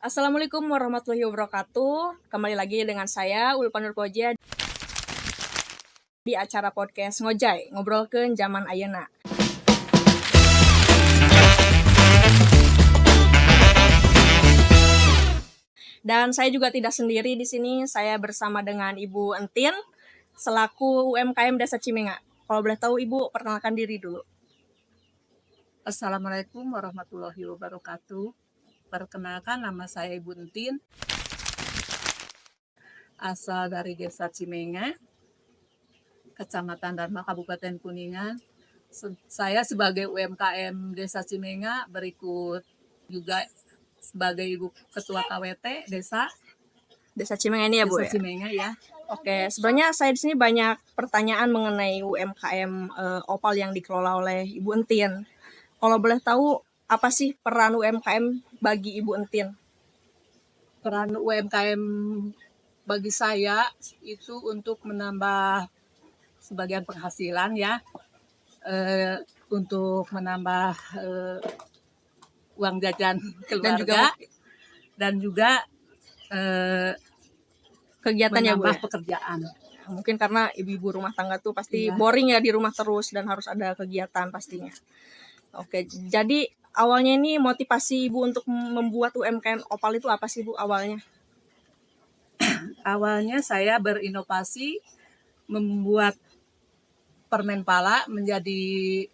Assalamualaikum warahmatullahi wabarakatuh. Kembali lagi dengan saya Ulfa Nurkoja di acara podcast Ngojay, ngobrolkeun zaman ayeuna. Dan saya juga tidak sendiri di sini. Saya bersama dengan Ibu Entin selaku UMKM Desa Cimenga. Kalau boleh tahu Ibu, perkenalkan diri dulu. Assalamualaikum warahmatullahi wabarakatuh. Perkenalkan, nama saya Ibu Entin, asal dari Desa Cimenga, Kecamatan Dharma, Kabupaten Kuningan. Saya sebagai UMKM Desa Cimenga, berikut juga sebagai Ibu Ketua KWT Desa Cimenga ini ya Bu Desa ya? Cimenga ya. Oke, sebenarnya saya di sini banyak pertanyaan mengenai UMKM Opal yang dikelola oleh Ibu Entin. Kalau boleh tahu, apa sih peran UMKM bagi Ibu Entin? Peran UMKM bagi saya itu untuk menambah sebagian penghasilan ya, untuk menambah uang jajan keluarga dan juga Kegiatan ya Bu menambah ya? pekerjaan. Mungkin karena ibu-ibu rumah tangga tuh pasti Iya. boring ya di rumah terus dan harus ada kegiatan pastinya. Oke, jadi awalnya ini motivasi Ibu untuk membuat UMKM Opal itu apa sih Bu awalnya? Awalnya saya berinovasi membuat permen pala menjadi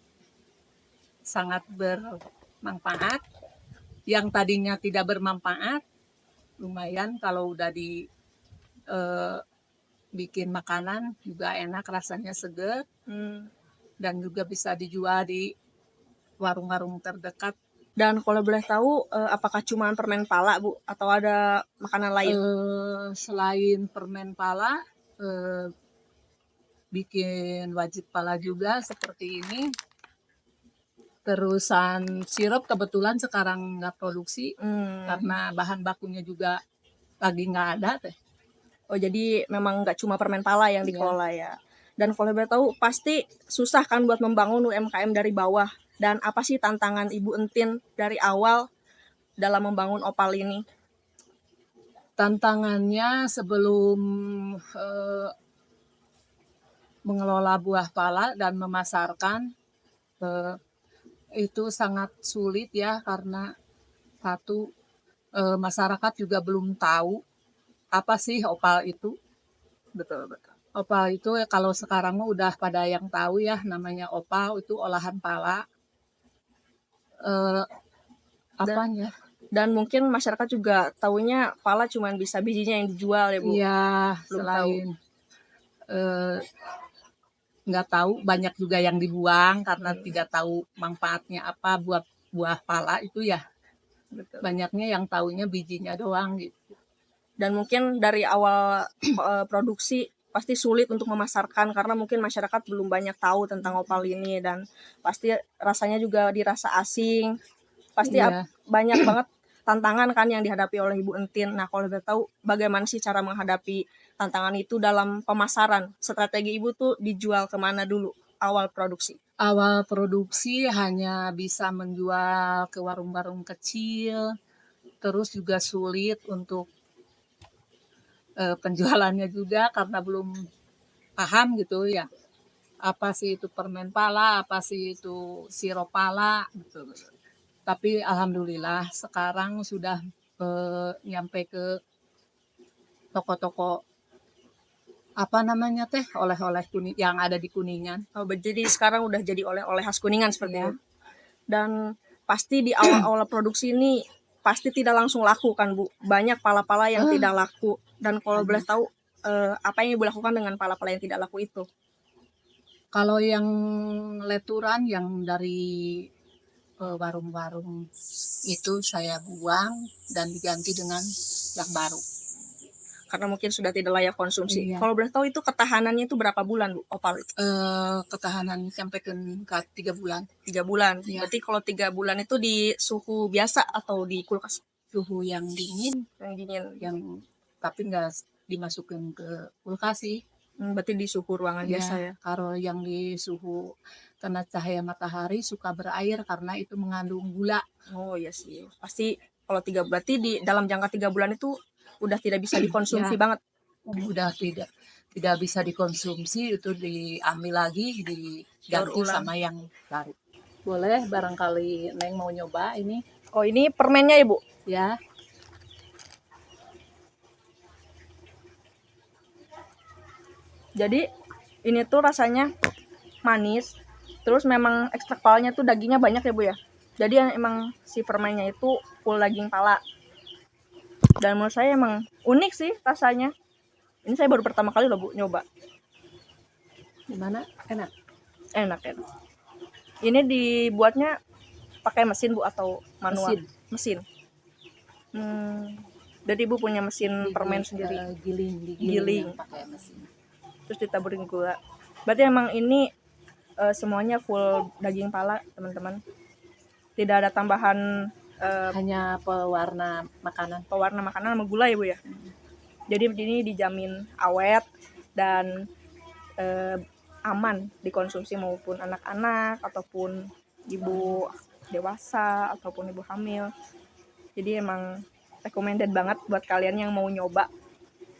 sangat bermanfaat. Yang tadinya tidak bermanfaat, lumayan kalau udah bikin makanan juga enak, rasanya seger, dan juga bisa dijual di warung-warung terdekat. Dan kalau boleh tahu, apakah cuma permen pala Bu atau ada makanan lain? Selain permen pala, bikin wajib pala juga seperti ini. Terusan sirup kebetulan sekarang nggak produksi karena bahan bakunya juga lagi nggak ada teh. Oh, jadi memang nggak cuma permen pala yang dikelola ya. Dan kalau boleh tahu, pasti susah kan buat membangun UMKM dari bawah. Dan apa sih tantangan Ibu Entin dari awal dalam membangun Opal ini? Tantangannya sebelum mengelola buah pala dan memasarkan itu sangat sulit ya, karena satu, masyarakat juga belum tahu apa sih opal itu. Betul. Opal itu kalau sekarang mah udah pada yang tahu ya, namanya opal itu olahan pala. Apanya? Dan mungkin masyarakat juga taunya pala cuma bisa bijinya yang dijual ya Bu? Iya, Belum selain nggak tahu, banyak juga yang dibuang karena tidak tahu manfaatnya apa buat buah pala itu ya. Betul. Banyaknya yang taunya bijinya doang gitu. Dan mungkin dari awal produksi pasti sulit untuk memasarkan karena mungkin masyarakat belum banyak tahu tentang opal ini, dan pasti rasanya juga dirasa asing. Pasti Iya. banyak banget tantangan kan yang dihadapi oleh Ibu Entin. Nah, kalau boleh tahu bagaimana sih cara menghadapi tantangan itu dalam pemasaran? Strategi Ibu tuh dijual kemana dulu awal produksi? Awal produksi hanya bisa menjual ke warung-warung kecil, terus juga sulit untuk penjualannya juga karena belum paham gitu ya. Apa sih itu permen pala, apa sih itu sirup pala gitu. Tapi alhamdulillah sekarang sudah nyampe ke toko-toko apa namanya teh, oleh-oleh kuning yang ada di Kuningan. Oh, jadi sekarang udah jadi oleh-oleh khas Kuningan seperti Iya. itu. Dan pasti di awal-awal produksi ini pasti tidak langsung laku kan Bu. Banyak pala-pala yang tidak laku. Dan kalau boleh tahu apa yang Ibu lakukan dengan pala-pala yang tidak laku itu? Kalau yang leturan yang dari warung-warung itu saya buang dan diganti dengan yang baru. Karena mungkin sudah tidak layak konsumsi. Iya. Kalau boleh tahu itu ketahanannya itu berapa bulan Bu opal itu? Ketahanan sampai ke 3 bulan. 3 bulan. Iya. Berarti kalau 3 bulan itu di suhu biasa atau di kulkas? Suhu yang dingin, yang tapi nggak dimasukin ke kulkas sih. Berarti di suhu ruangan biasa ya. Kalau yang di suhu kena cahaya matahari suka berair karena itu mengandung gula. Oh iya sih. Pasti Kalau 3 berarti di dalam jangka 3 bulan itu udah tidak bisa dikonsumsi Ya, banget. udah tidak bisa dikonsumsi, itu diambil lagi, Daur diganti ulang. sama yang baru. Boleh barangkali Neng mau nyoba ini. Oh, ini permennya Ibu. Ya, Jadi ini tuh rasanya manis. Terus memang ekstrak palanya tuh dagingnya banyak ya Bu ya. Jadi emang si permennya itu full daging pala. Dan menurut saya emang unik sih rasanya. Ini saya baru pertama kali loh Bu nyoba. gimana? Enak. Enak. Ini dibuatnya pakai mesin Bu atau manual? Mesin. Jadi Ibu punya mesin permen sendiri. Digiling Giling. yang pakai mesin. Terus ditaburin gula. Berarti emang ini semuanya full daging pala teman-teman. Tidak ada tambahan Hanya pewarna makanan. sama gula ya Bu ya. Jadi ini dijamin awet dan aman dikonsumsi maupun anak-anak ataupun ibu dewasa ataupun ibu hamil. Jadi emang recommended banget buat kalian yang mau nyoba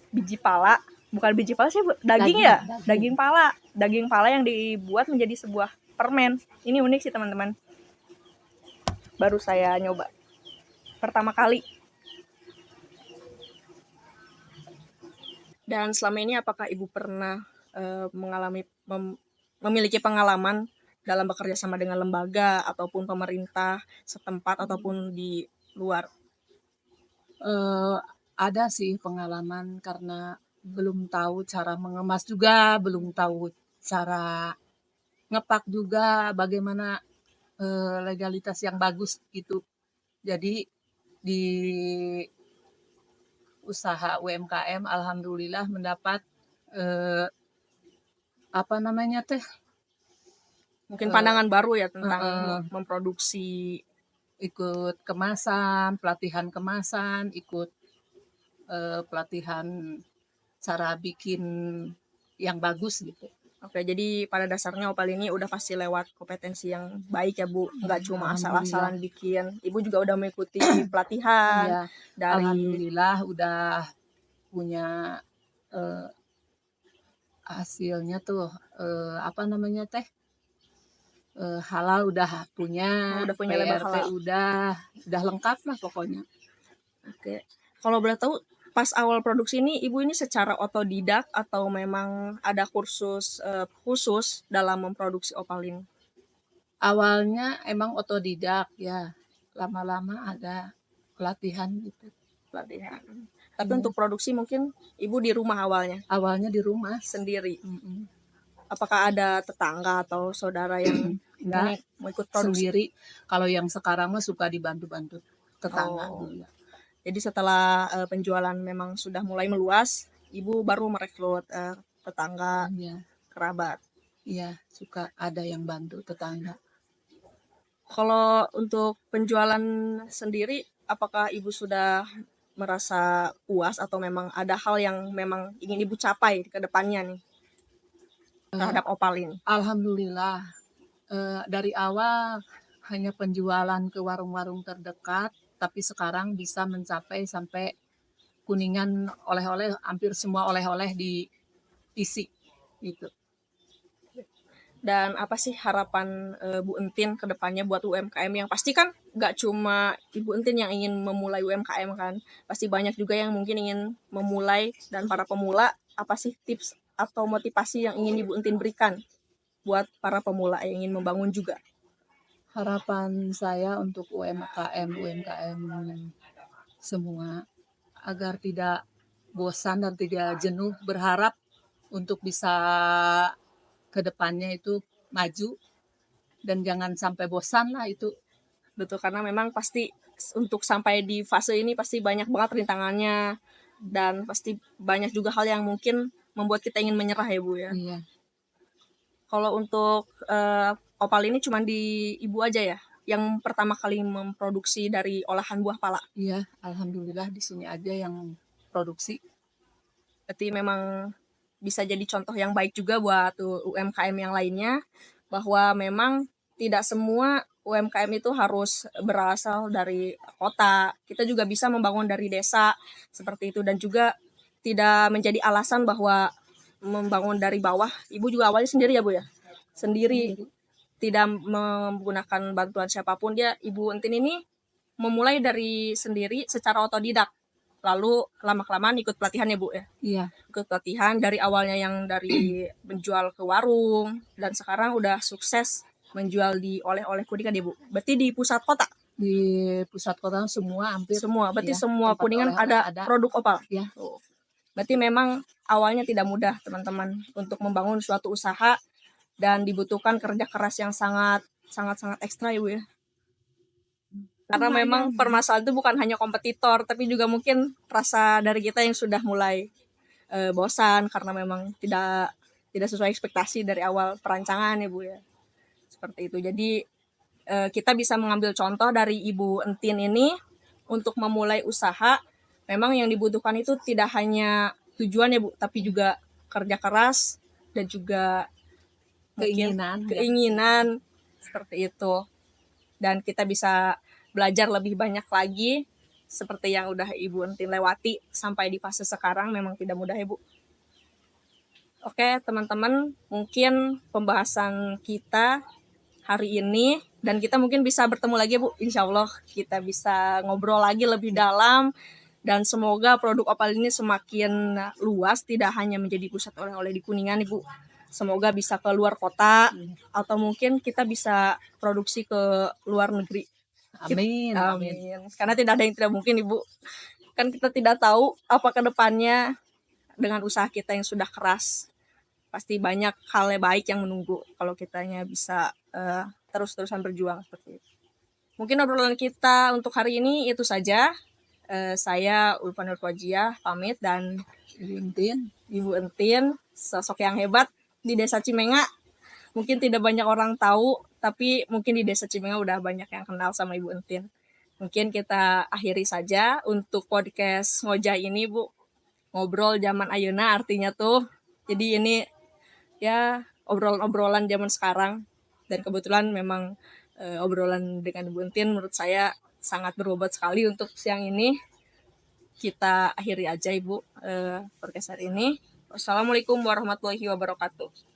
biji pala. Bukan biji pala sih, daging ya? Daging pala. Daging pala yang dibuat menjadi sebuah permen. Ini unik sih teman-teman. Baru saya nyoba. Pertama kali. Dan selama ini apakah Ibu pernah memiliki pengalaman dalam bekerja sama dengan lembaga ataupun pemerintah setempat ataupun di luar? Ada sih pengalaman karena belum tahu cara mengemas juga, belum tahu cara ngepak juga, bagaimana legalitas yang bagus gitu. Jadi di usaha UMKM alhamdulillah mendapat apa namanya teh, Mungkin pandangan baru ya tentang eh, memproduksi. ikut kemasan, pelatihan kemasan, ikut pelatihan cara bikin yang bagus gitu. Oke, jadi pada dasarnya Opal ini udah pasti lewat kompetensi yang baik ya Bu, nggak cuma Alhamdulillah. asal-asalan bikin. Ibu juga udah mengikuti pelatihan Iya, dari alhamdulillah udah punya eh, hasilnya tuh apa namanya teh, halal udah punya, label PRT halal. udah lengkap lah pokoknya. Oke. Kalau boleh tahu pas awal produksi ini Ibu ini secara otodidak atau memang ada kursus khusus dalam memproduksi Opal ini? Awalnya emang otodidak ya, lama-lama ada pelatihan gitu. Pelatihan. Tapi Iya. untuk produksi mungkin Ibu di rumah awalnya Awalnya di rumah sendiri. Mm-mm. Apakah ada tetangga atau saudara yang Enggak, mau ikut produksi? sendiri. Kalau yang sekarang mah suka dibantu-bantu tetangga Oh. dulu ya. Jadi setelah penjualan memang sudah mulai meluas, Ibu baru merekrut tetangga, Iya, kerabat. iya, suka ada yang bantu tetangga. Kalau untuk penjualan sendiri, apakah Ibu sudah merasa puas atau memang ada hal yang memang ingin Ibu capai ke depannya nih terhadap Opal ini? Alhamdulillah, dari awal hanya penjualan ke warung-warung terdekat, tapi sekarang bisa mencapai sampai Kuningan oleh-oleh, hampir semua oleh-oleh diisi gitu. Dan apa sih harapan Bu Entin ke depannya buat UMKM yang pasti kan nggak cuma Ibu Entin yang ingin memulai UMKM kan, pasti banyak juga yang mungkin ingin memulai dan para pemula, apa sih tips atau motivasi yang ingin Ibu Entin berikan buat para pemula yang ingin membangun juga? Harapan saya untuk UMKM semua agar tidak bosan dan tidak jenuh berharap untuk bisa ke depannya itu maju dan jangan sampai bosan lah itu. Betul, karena memang pasti untuk sampai di fase ini pasti banyak banget rintangannya dan pasti banyak juga hal yang mungkin membuat kita ingin menyerah ya Bu ya. Iya. Kalau untuk Opal ini cuma di Ibu aja ya yang pertama kali memproduksi dari olahan buah pala. Iya, alhamdulillah di sini aja yang produksi. Berarti memang bisa jadi contoh yang baik juga buat UMKM yang lainnya bahwa memang tidak semua UMKM itu harus berasal dari kota. Kita juga bisa membangun dari desa seperti itu, dan juga tidak menjadi alasan bahwa membangun dari bawah. Ibu juga awalnya sendiri ya Bu ya? Sendiri, tidak menggunakan bantuan siapapun. Ibu Entin ini memulai dari sendiri secara otodidak. Lalu lama-kelamaan ikut pelatihan ya Bu ya? Iya. Ikut pelatihan dari awalnya yang dari menjual ke warung, dan sekarang udah sukses menjual di oleh-oleh Kuningan ya Bu? Berarti di pusat kota? Di pusat kota semua hampir. Semua, berarti Ya, semua tempat Kuningan oleh-oleh ada produk opal? Ya. Tuh. Berarti memang awalnya tidak mudah teman-teman untuk membangun suatu usaha, dan dibutuhkan kerja keras yang sangat ekstra ya Bu ya? Karena memang permasalahan itu bukan hanya kompetitor, tapi juga mungkin rasa dari kita yang sudah mulai bosan karena memang tidak sesuai ekspektasi dari awal perancangan ya Bu ya. Seperti itu. Jadi kita bisa mengambil contoh dari Ibu Entin ini untuk memulai usaha. Memang yang dibutuhkan itu tidak hanya tujuan ya Bu, tapi juga kerja keras dan juga keinginan seperti itu. Dan kita bisa belajar lebih banyak lagi seperti yang udah Ibu Entin lewati sampai di fase sekarang. Memang tidak mudah ya Bu. Oke teman-teman, mungkin pembahasan kita hari ini, dan kita mungkin bisa bertemu lagi Bu. Insya Allah kita bisa ngobrol lagi lebih dalam, dan semoga produk opal ini semakin luas, tidak hanya menjadi pusat oleh-oleh di Kuningan Ibu. Semoga bisa ke luar kota, atau mungkin kita bisa produksi ke luar negeri. Amin. Karena tidak ada yang tidak mungkin Ibu. Kan kita tidak tahu apa ke depannya. Dengan usaha kita yang sudah keras, pasti banyak hal yang baik yang menunggu kalau kitanya bisa terus-terusan berjuang seperti itu. Mungkin obrolan kita untuk hari ini itu saja. Saya Ulfa Nurfawziah pamit, dan Ibu Entin, sosok yang hebat di Desa Cimenga. Mungkin tidak banyak orang tahu, tapi mungkin di Desa Cimenga udah banyak yang kenal sama Ibu Entin. Mungkin kita akhiri saja untuk podcast ngojah ini Bu. Ngobrol zaman ayeuna artinya tuh. Jadi ini ya obrolan-obrolan zaman sekarang, dan kebetulan memang obrolan dengan Ibu Entin menurut saya sangat berbobot sekali untuk siang ini. Kita akhiri aja Ibu podcast hari ini. Wassalamualaikum warahmatullahi wabarakatuh.